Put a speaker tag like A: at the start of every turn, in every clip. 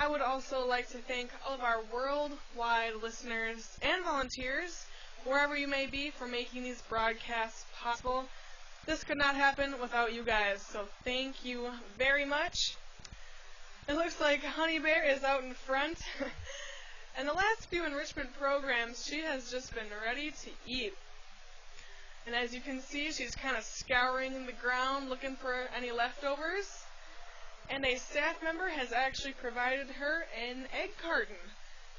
A: I would also like to thank all of our worldwide listeners and volunteers, wherever you may be, for making these broadcasts possible. This could not happen without you guys, so thank you very much. It looks like Honey Bear is out in front. And the last few enrichment programs, she has just been ready to eat. And as you can see, she's kind of scouring the ground looking for any leftovers. And a staff member has actually provided her an egg carton.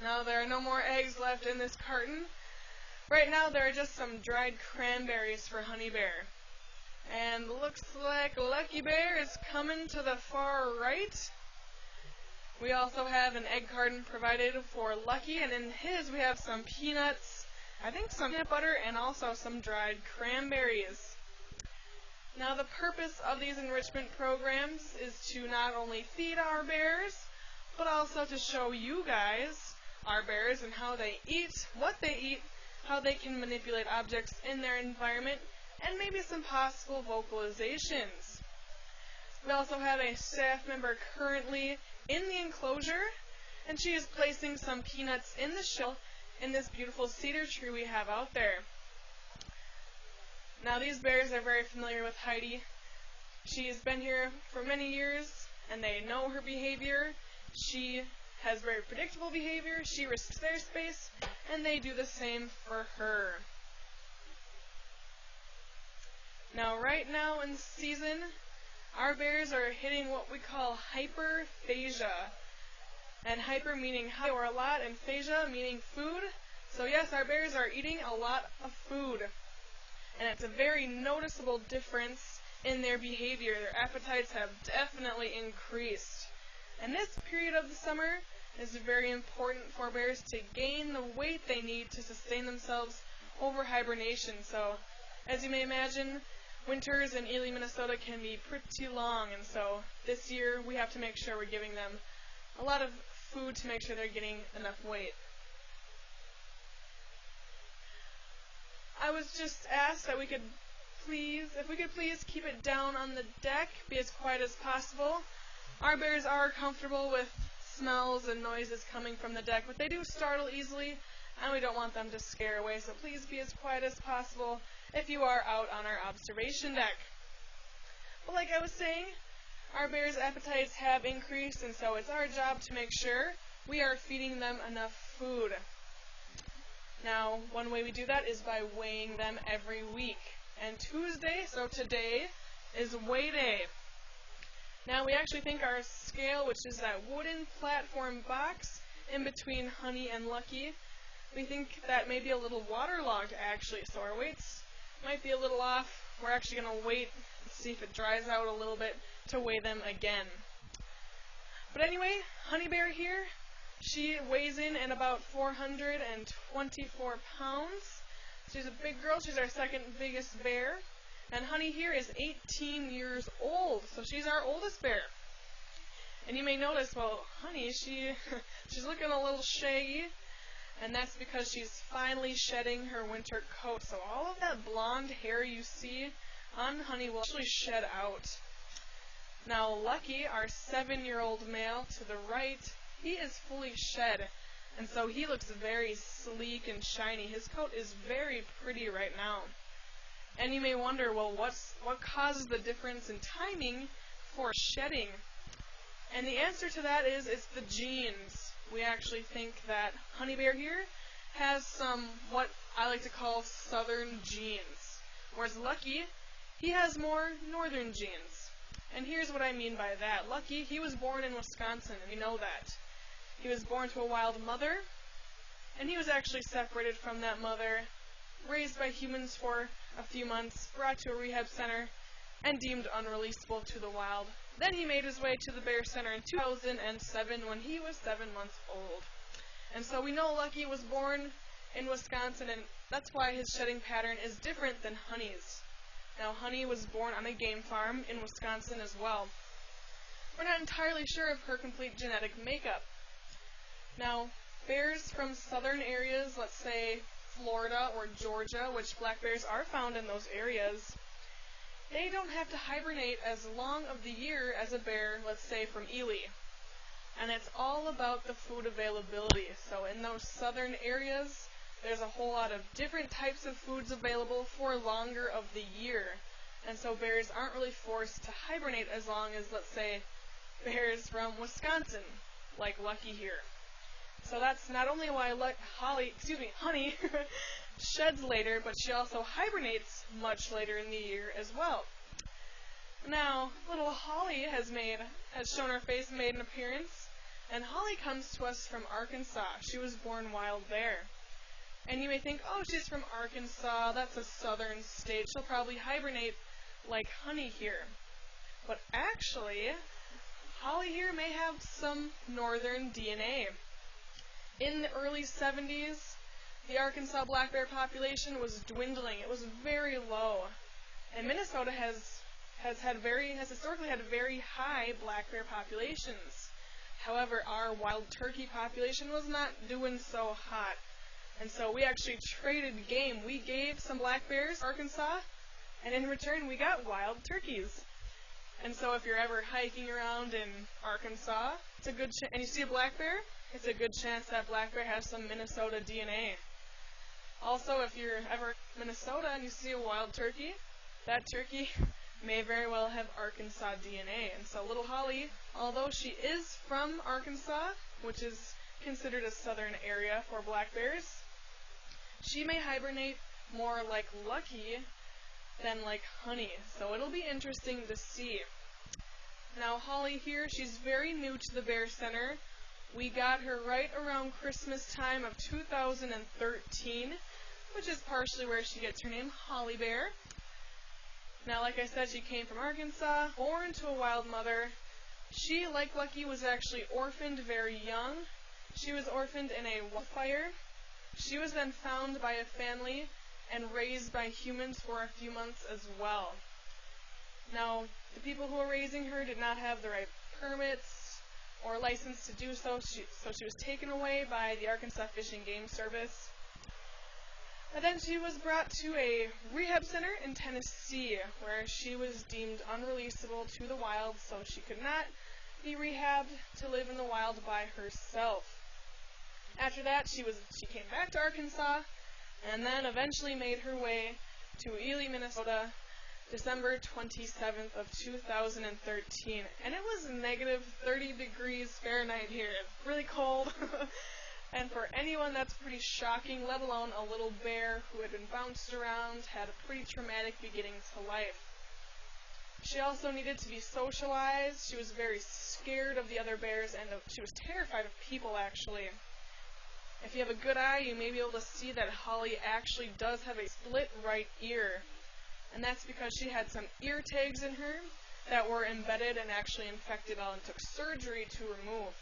A: Now there are no more eggs left in this carton. Right now there are just some dried cranberries for Honey Bear. And looks like Lucky Bear is coming to the far right. We also have an egg carton provided for Lucky, and in his we have some peanuts, I think some peanut butter, and also some dried cranberries. Now the purpose of these enrichment programs is to not only feed our bears, but also to show you guys, our bears, and how they eat, what they eat, how they can manipulate objects in their environment, and maybe some possible vocalizations. We also have a staff member currently in the enclosure, and she is placing some peanuts in the shell in this beautiful cedar tree we have out there. Now these bears are very familiar with Heidi. She has been here for many years, and they know her behavior. She has very predictable behavior, she respects their space, and they do the same for her. Now right now in season, our bears are hitting what we call hyperphagia. And hyper meaning high or a lot, and phagia meaning food. So yes, our bears are eating a lot of food. And it's a very noticeable difference in their behavior. Their appetites have definitely increased. And this period of the summer is very important for bears to gain the weight they need to sustain themselves over hibernation. So, as you may imagine, winters in Ely, Minnesota can be pretty long, and so this year we have to make sure we're giving them a lot of food to make sure they're getting enough weight. I was just asked that we could please keep it down on the deck, be as quiet as possible. Our bears are comfortable with smells and noises coming from the deck, but they do startle easily, and we don't want them to scare away, so please be as quiet as possible if you are out on our observation deck. But like I was saying, our bears' appetites have increased, and so it's our job to make sure we are feeding them enough food. Now, one way we do that is by weighing them every week. And Tuesday, so today, is weigh day. Now, we actually think our scale, which is that wooden platform box in between Honey and Lucky, we think that may be a little waterlogged, actually, so our weights might be a little off. We're actually going to wait and see if it dries out a little bit to weigh them again. But anyway, Honey Bear here, she weighs in at about 424 pounds. She's a big girl. She's our second biggest bear. And Honey here is 18 years old, so she's our oldest bear. And you may notice, well, Honey, she's looking a little shaggy, and that's because she's finally shedding her winter coat. So all of that blonde hair you see on Honey will actually shed out. Now Lucky, our 7-year-old male to the right, he is fully shed, and so he looks very sleek and shiny. His coat is very pretty right now. And you may wonder, well, what causes the difference in timing for shedding? And the answer to that is it's the genes. We actually think that Honey Bear here has some, what I like to call southern genes, whereas Lucky, he has more northern genes. And here's what I mean by that. Lucky, he was born in Wisconsin, and we know that. He was born to a wild mother, and he was actually separated from that mother, raised by humans for a few months, brought to a rehab center, and deemed unreleasable to the wild. Then he made his way to the Bear Center in 2007 when he was 7 months old. And so we know Lucky was born in Wisconsin, and that's why his shedding pattern is different than Honey's. Now, Honey was born on a game farm in Wisconsin as well. We're not entirely sure of her complete genetic makeup. Now, bears from southern areas, let's say Florida or Georgia, which black bears are found in those areas, they don't have to hibernate as long of the year as a bear, let's say, from Ely. and it's all about the food availability. So in those southern areas, there's a whole lot of different types of foods available for longer of the year. And so bears aren't really forced to hibernate as long as, let's say, bears from Wisconsin, like Lucky here. So that's not only why Honey sheds later, but she also hibernates much later in the year as well. Now, little Holly has shown her face, made an appearance, and Holly comes to us from Arkansas. She was born wild there. And you may think, oh, she's from Arkansas, that's a southern state, she'll probably hibernate like Honey here. But actually, Holly here may have some northern DNA. In the early 70s, the Arkansas black bear population was dwindling. It was very low. And Minnesota has historically had very high black bear populations. However, our wild turkey population was not doing so hot. And so we actually traded game. We gave some black bears to Arkansas, and in return we got wild turkeys. And so if you're ever hiking around in Arkansas, and you see a black bear, it's a good chance that black bear has some Minnesota DNA. Also, if you're ever in Minnesota and you see a wild turkey, that turkey may very well have Arkansas DNA. And so little Holly, although she is from Arkansas, which is considered a southern area for black bears, she may hibernate more like Lucky than like Honey. So it'll be interesting to see. Now Holly here, she's very new to the Bear Center. We got her right around Christmas time of 2013, which is partially where she gets her name, Holly Bear. Now, like I said, she came from Arkansas, born to a wild mother. She, like Lucky, was actually orphaned very young. She was orphaned in a wildfire. She was then found by a family and raised by humans for a few months as well. Now, the people who were raising her did not have the right permits or license to do so, so she was taken away by the Arkansas Fish and Game Service. And then she was brought to a rehab center in Tennessee, where she was deemed unreleasable to the wild, so she could not be rehabbed to live in the wild by herself. After that, she came back to Arkansas, and then eventually made her way to Ely, Minnesota, December 27th of 2013. And it was negative 30 degrees Fahrenheit here. Really cold. And for anyone, that's pretty shocking, let alone a little bear who had been bounced around, had a pretty traumatic beginning to life. She also needed to be socialized. She was very scared of the other bears, and she was terrified of people, actually. If you have a good eye, you may be able to see that Holly actually does have a split right ear. And that's because she had some ear tags in her that were embedded and actually infected and took surgery to remove.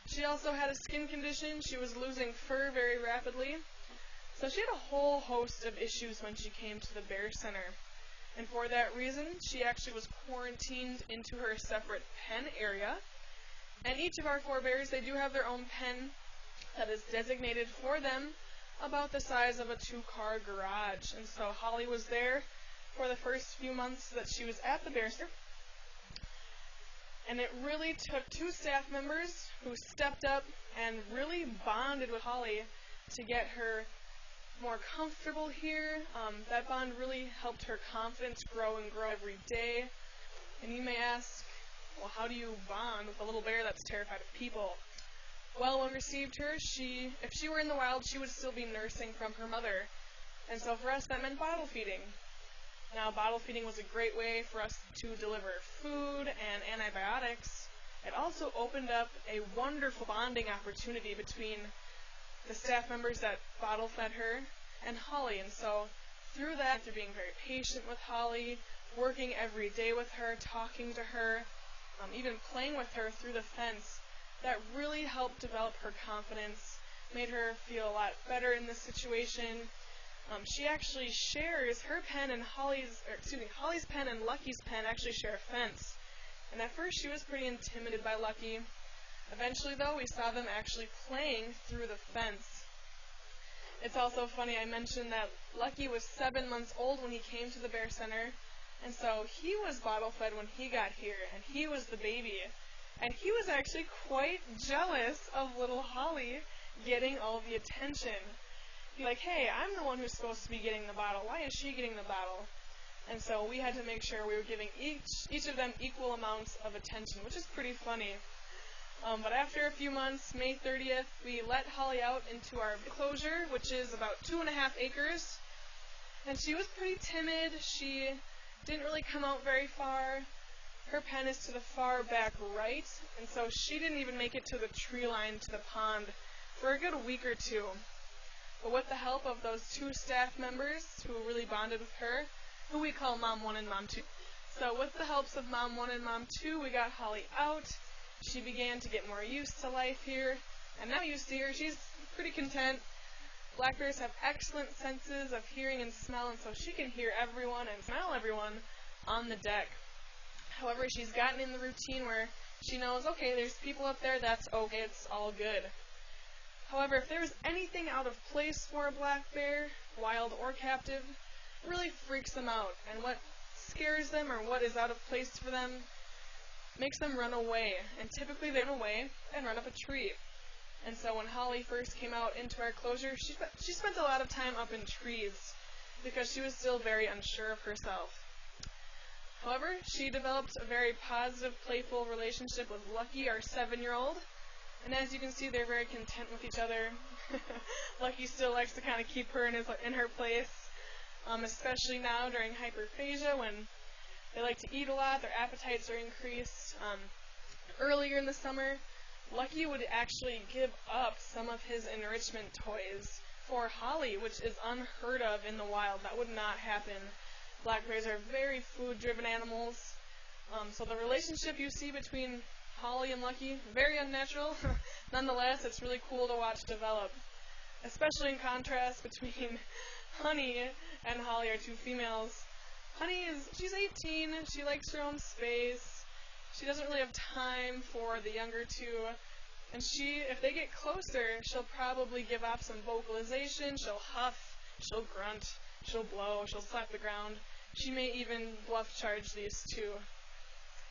A: She also had a skin condition. She was losing fur very rapidly. So she had a whole host of issues when she came to the Bear Center. And for that reason, she actually was quarantined into her separate pen area. And each of our 4 bears, they do have their own pen that is designated for them, about the size of a 2-car garage. And so Holly was there for the first few months that she was at the Bear Center. And it really took 2 staff members who stepped up and really bonded with Holly to get her more comfortable here. That bond really helped her confidence grow and grow every day. And you may ask, well, how do you bond with a little bear that's terrified of people? Well, when we received her, if she were in the wild, she would still be nursing from her mother. And so for us, that meant bottle feeding. Now, bottle feeding was a great way for us to deliver food and antibiotics. It also opened up a wonderful bonding opportunity between the staff members that bottle fed her and Holly. And so through that, through being very patient with Holly, working every day with her, talking to her, even playing with her through the fence, that really helped develop her confidence, made her feel a lot better in this situation. She actually shares her pen and Holly's pen and Lucky's pen actually share a fence. And at first she was pretty intimidated by Lucky. Eventually, though, we saw them actually playing through the fence. It's also funny, I mentioned that Lucky was 7 months old when he came to the Bear Center, and so he was bottle fed when he got here, and he was the baby. And he was actually quite jealous of little Holly getting all the attention. He's like, hey, I'm the one who's supposed to be getting the bottle. Why is she getting the bottle? And so we had to make sure we were giving each of them equal amounts of attention, which is pretty funny. But after a few months, May 30th, we let Holly out into our enclosure, which is about 2.5 acres. And she was pretty timid. She didn't really come out very far. Her pen is to the far back right, and so she didn't even make it to the tree line to the pond for a good week or two. But with the help of those 2 staff members who really bonded with her, who we call Mom 1 and Mom 2. So with the helps of Mom 1 and Mom 2, we got Holly out. She began to get more used to life here, and now you see her, she's pretty content. Black bears have excellent senses of hearing and smell, and so she can hear everyone and smell everyone on the deck. However, she's gotten in the routine where she knows, okay, there's people up there, that's okay, it's all good. However, if there's anything out of place for a black bear, wild or captive, it really freaks them out. And what scares them or what is out of place for them makes them run away. And typically they run away and run up a tree. And so when Holly first came out into our enclosure, she spent a lot of time up in trees because she was still very unsure of herself. However, she developed a very positive, playful relationship with Lucky, our 7-year-old. And as you can see, they're very content with each other. Lucky still likes to kind of keep her in her place, especially now during hyperphagia when they like to eat a lot, their appetites are increased. Earlier in the summer, Lucky would actually give up some of his enrichment toys for Holly, which is unheard of in the wild. That would not happen. Black bears are very food-driven animals. So the relationship you see between Holly and Lucky, very unnatural. Nonetheless, it's really cool to watch develop, especially in contrast between Honey and Holly, our 2 females. Honey she's 18, she likes her own space, she doesn't really have time for the younger 2, and if they get closer, she'll probably give off some vocalization, she'll huff, she'll grunt, she'll blow, she'll slap the ground, she may even bluff charge these 2.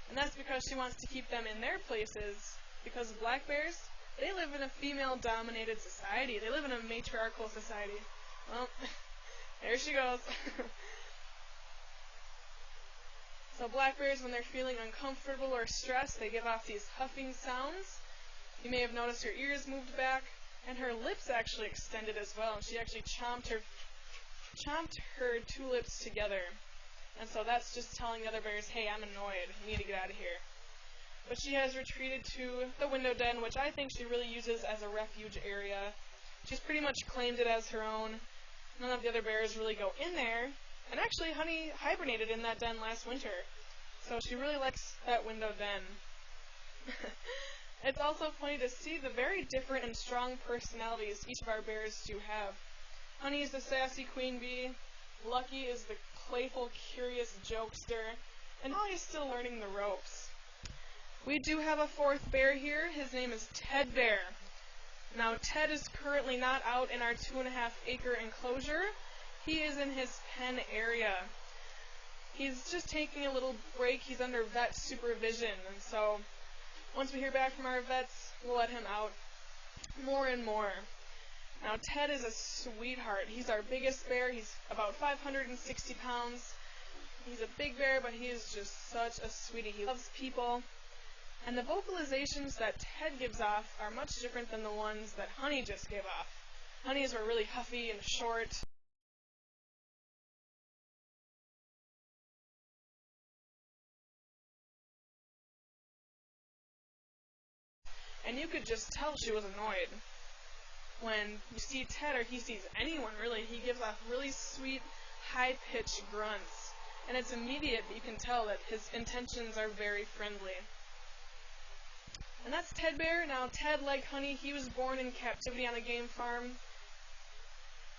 A: And that's because she wants to keep them in their places, because black bears, they live in a female-dominated society. They live in a matriarchal society. Well, there she goes. So black bears, when they're feeling uncomfortable or stressed, they give off these huffing sounds. You may have noticed her ears moved back, and her lips actually extended as well. She actually chomped her 2 lips together. And so that's just telling the other bears, hey, I'm annoyed, you need to get out of here. But she has retreated to the window den, which I think she really uses as a refuge area. She's pretty much claimed it as her own. None of the other bears really go in there. And actually, Honey hibernated in that den last winter. So she really likes that window den. It's also funny to see the very different and strong personalities each of our bears do have. Honey is the sassy queen bee. Lucky is the playful, curious jokester. And Holly's still learning the ropes. We do have a 4th bear here. His name is Ted Bear. Now, Ted is currently not out in our 2.5 acre enclosure. He is in his pen area. He's just taking a little break. He's under vet supervision. And so, once we hear back from our vets, we'll let him out more and more. Now, Ted is a sweetheart. He's our biggest bear. He's about 560 pounds. He's a big bear, but he is just such a sweetie. He loves people. And the vocalizations that Ted gives off are much different than the ones that Honey just gave off. Honey's were really huffy and short. And you could just tell she was annoyed. When you see Ted, or he sees anyone really, he gives off really sweet, high-pitched grunts. And it's immediate that you can tell that his intentions are very friendly. And that's Ted Bear. Now, Ted, like Honey, he was born in captivity on a game farm.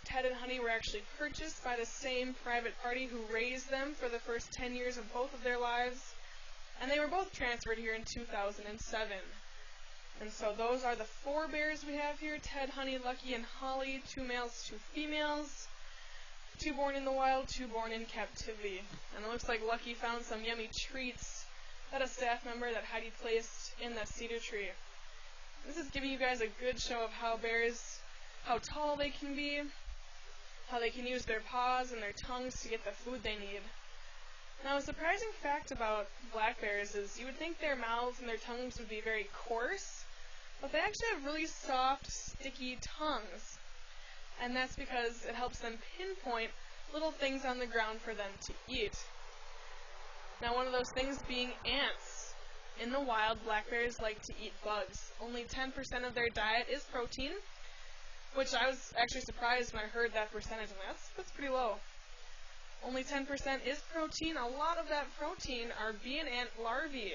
A: Ted and Honey were actually purchased by the same private party who raised them for the first 10 years of both of their lives. And they were both transferred here in 2007. And so those are the 4 bears we have here: Ted, Honey, Lucky, and Holly. 2 males, 2 females. 2 born in the wild, 2 born in captivity. And it looks like Lucky found some yummy treats that a staff member that Heidi placed in the cedar tree. This is giving you guys a good show of how tall they can be, how they can use their paws and their tongues to get the food they need. Now, a surprising fact about black bears is you would think their mouths and their tongues would be very coarse, but they actually have really soft, sticky tongues. And that's because it helps them pinpoint little things on the ground for them to eat. Now, one of those things being ants. In the wild, black bears like to eat bugs. Only 10% of their diet is protein, which I was actually surprised when I heard that percentage. That's pretty low. Only 10% is protein. A lot of that protein are bee and ant larvae.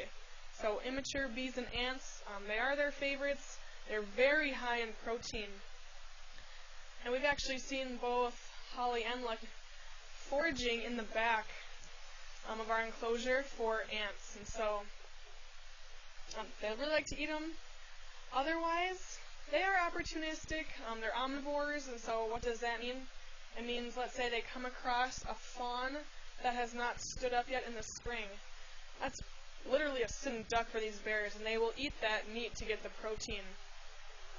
A: So immature bees and ants, they are their favorites. They're very high in protein. And we've actually seen both Holly and Lucky foraging in the back of our enclosure for ants. And so they really like to eat them. Otherwise, they are opportunistic. They're omnivores, and so what does that mean? It means, let's say they come across a fawn that has not stood up yet in the spring. That's literally a sitting duck for these bears, and they will eat that meat to get the protein.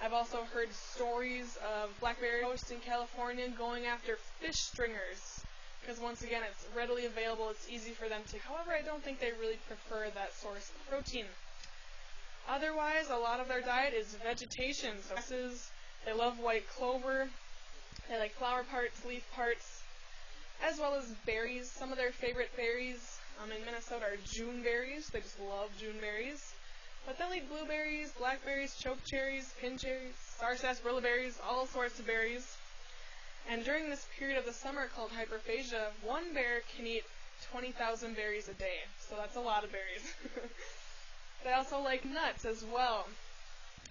A: I've also heard stories of black bears in California going after fish stringers, because once again, it's readily available, it's easy for them to. However, I don't think they really prefer that source of protein. Otherwise, a lot of their diet is vegetation. So grasses, they love white clover, they like flower parts, leaf parts, as well as berries. Some of their favorite berries in Minnesota are June berries. They just love June berries. But they'll eat blueberries, blackberries, chokecherries, pincherries, sour sarsaparilla berries, all sorts of berries. And during this period of the summer called hyperphagia, one bear can eat 20,000 berries a day. So that's a lot of berries. They also like nuts as well.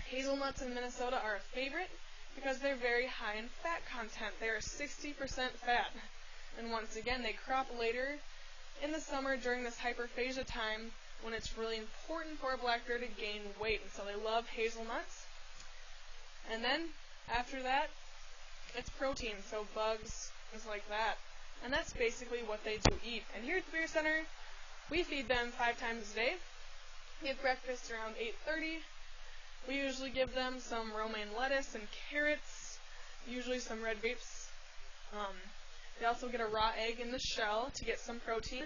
A: Hazelnuts in Minnesota are a favorite because they're very high in fat content. They are 60% fat. And once again, they crop later in the summer during this hyperphagia time when it's really important for a black bear to gain weight. And so they love hazelnuts. And then, after that, it's protein, so bugs, things like that. And that's basically what they do eat. And here at the Bear Center, we feed them 5 times a day. We have breakfast around 8:30. We usually give them some romaine lettuce and carrots, usually some red grapes. They also get a raw egg in the shell to get some protein.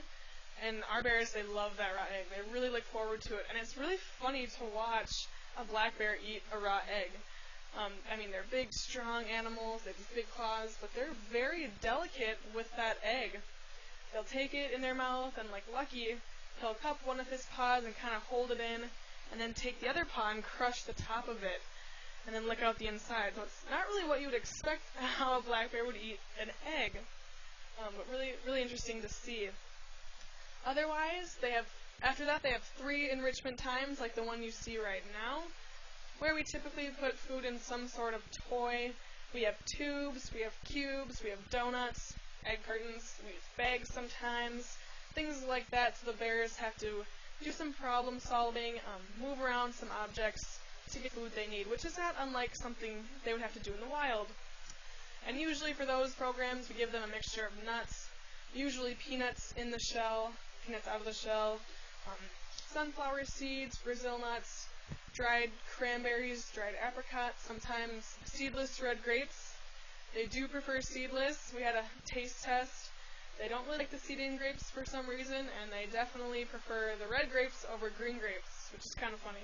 A: And our bears, they love that raw egg. They really look forward to it. And it's really funny to watch a black bear eat a raw egg. They're big, strong animals. They have these big claws, but they're very delicate with that egg. They'll take it in their mouth, and like Lucky, he'll cup one of his paws and kind of hold it in, and then take the other paw and crush the top of it, and then lick out the inside. So it's not really what you would expect how a black bear would eat an egg, but really, really interesting to see. Otherwise, after that they have 3 enrichment times, like the one you see right now, where we typically put food in some sort of toy. We have tubes, we have cubes, we have donuts, egg cartons, we use bags sometimes, things like that, so the bears have to do some problem solving, move around some objects to get food they need, which is not unlike something they would have to do in the wild. And usually for those programs, we give them a mixture of nuts, usually peanuts in the shell, peanuts out of the shell, sunflower seeds, Brazil nuts, dried cranberries, dried apricots, sometimes seedless red grapes. They do prefer seedless. We had a taste test. They don't really like the seed-in grapes for some reason, and they definitely prefer the red grapes over green grapes, which is kind of funny.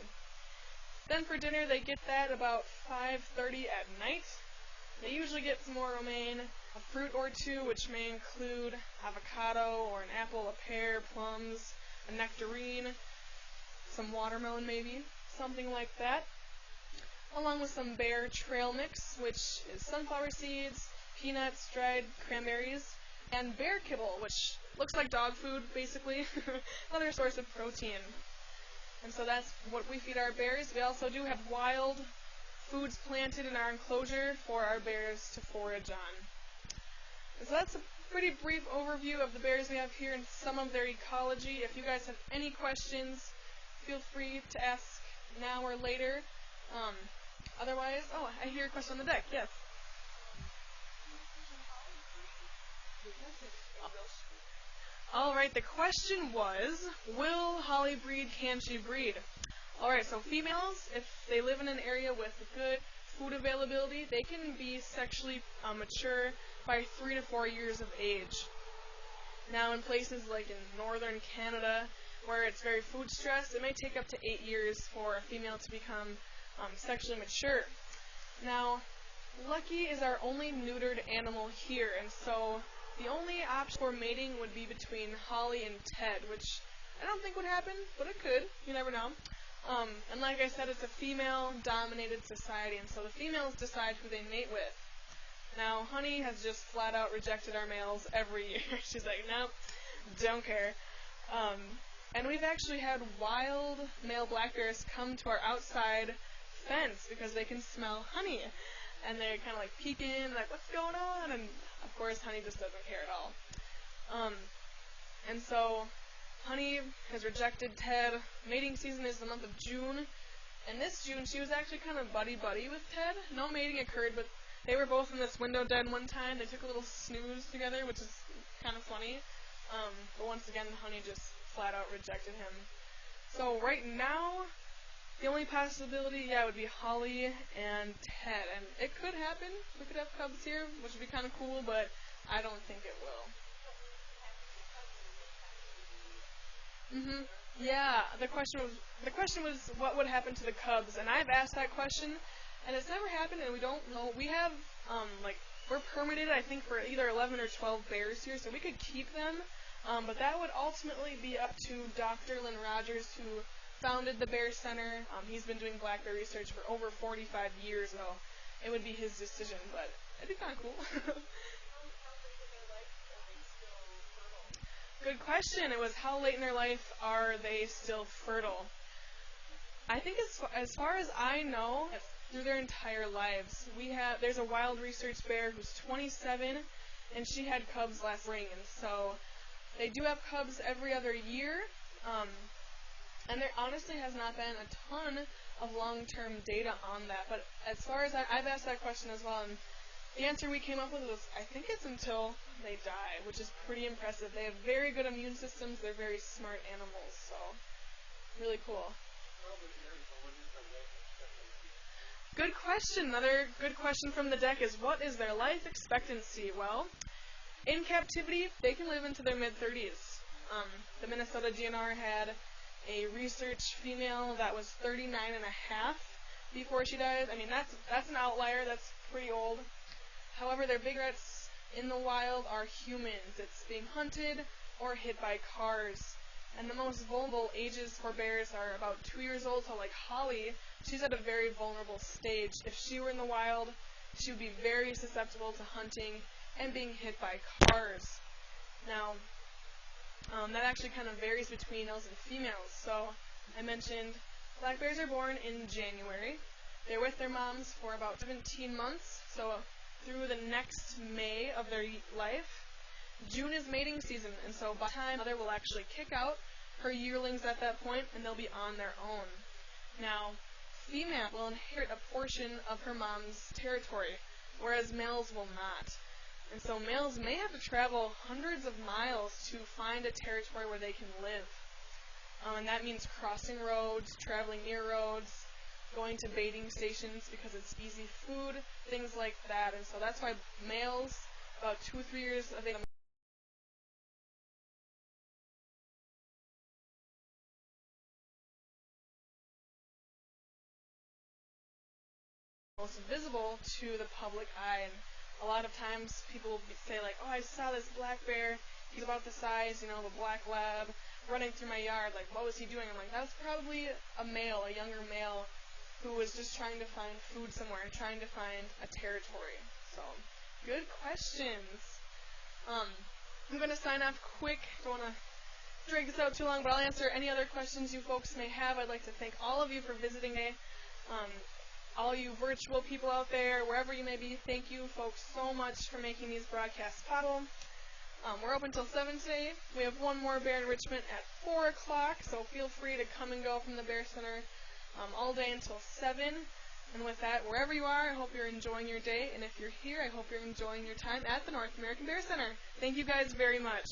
A: Then for dinner, they get that about 5:30 at night. They usually get some more romaine, a fruit or two, which may include avocado or an apple, a pear, plums, a nectarine, some watermelon maybe, something like that, along with some bear trail mix, which is sunflower seeds, peanuts, dried cranberries, and bear kibble, which looks like dog food, basically, another source of protein. And so that's what we feed our bears. We also do have wild foods planted in our enclosure for our bears to forage on. And so that's a pretty brief overview of the bears we have here and some of their ecology. If you guys have any questions, feel free to ask now or later. Otherwise, I hear a question on the deck. Yes. All right, the question was, will Holly breed? Can she breed? Alright, so females, if they live in an area with good food availability, they can be sexually mature by 3 to 4 years of age. Now, in places like in northern Canada, where it's very food stressed, it may take up to 8 years for a female to become sexually mature. Now, Lucky is our only neutered animal here, and so the only option for mating would be between Holly and Ted, which I don't think would happen, but it could. You never know. And like I said, it's a female-dominated society, and so the females decide who they mate with. Now, Honey has just flat out rejected our males every year. She's like, nope, don't care. And we've actually had wild male black bears come to our outside fence because they can smell honey. And they're kind of like peeking, like, what's going on? And of course, Honey just doesn't care at all. And so, Honey has rejected Ted. Mating season is the month of June. And this June, she was actually kind of buddy-buddy with Ted. No mating occurred, but they were both in this window den one time. They took a little snooze together, which is kind of funny. But once again, Honey just flat out rejected him. So right now, the only possibility, would be Holly and Ted. And it could happen. We could have cubs here, which would be kind of cool, but I don't think it will. Yeah, the question was what would happen to the cubs, and I've asked that question, and it's never happened, and we don't know. We have we're permitted, I think, for either 11 or 12 bears here, so we could keep them, but that would ultimately be up to Dr. Lynn Rogers, who founded the Bear Center. He's been doing black bear research for over 45 years, so it would be his decision, but it'd be kind of cool. Good question. It was how late in their life are they still fertile? I think as far as I know, through their entire lives. There's a wild research bear who's 27, and she had cubs last spring, and so they do have cubs every other year, and there honestly has not been a ton of long-term data on that, but as far as I've asked that question as well, and the answer we came up with was, I think it's until they die, which is pretty impressive. They have very good immune systems. They're very smart animals, so really cool. Good question. Another good question from the deck is, what is their life expectancy? Well, in captivity, they can live into their mid-30s. The Minnesota DNR had a research female that was 39 and a half before she died. I mean, that's an outlier. That's pretty old. However, their big threats in the wild are humans. It's being hunted or hit by cars. And the most vulnerable ages for bears are about 2 years old, so like Holly, she's at a very vulnerable stage. If she were in the wild, she would be very susceptible to hunting and being hit by cars. Now, that actually kind of varies between males and females. So I mentioned black bears are born in January. They're with their moms for about 17 months, so through the next May of their life. June is mating season, and so by the time mother will actually kick out her yearlings at that point, and they'll be on their own. Now, female will inherit a portion of her mom's territory, whereas males will not. And so males may have to travel hundreds of miles to find a territory where they can live. And that means crossing roads, traveling near roads, going to baiting stations because it's easy food, things like that. And so that's why males, about 2 or 3 years of age, most visible to the public eye. And a lot of times people will say like, oh, I saw this black bear, he's about the size, of a black lab, running through my yard, like, what was he doing? I'm like, that was probably a male, a younger male, who was just trying to find food somewhere, trying to find a territory. So, good questions. I'm going to sign off quick. Don't want to drag this out too long, but I'll answer any other questions you folks may have. I'd like to thank all of you for visiting me. All you virtual people out there, wherever you may be, thank you folks so much for making these broadcasts possible. We're open until 7 today. We have one more bear enrichment at 4 o'clock, so feel free to come and go from the Bear Center all day until 7. And with that, wherever you are, I hope you're enjoying your day. And if you're here, I hope you're enjoying your time at the North American Bear Center. Thank you guys very much.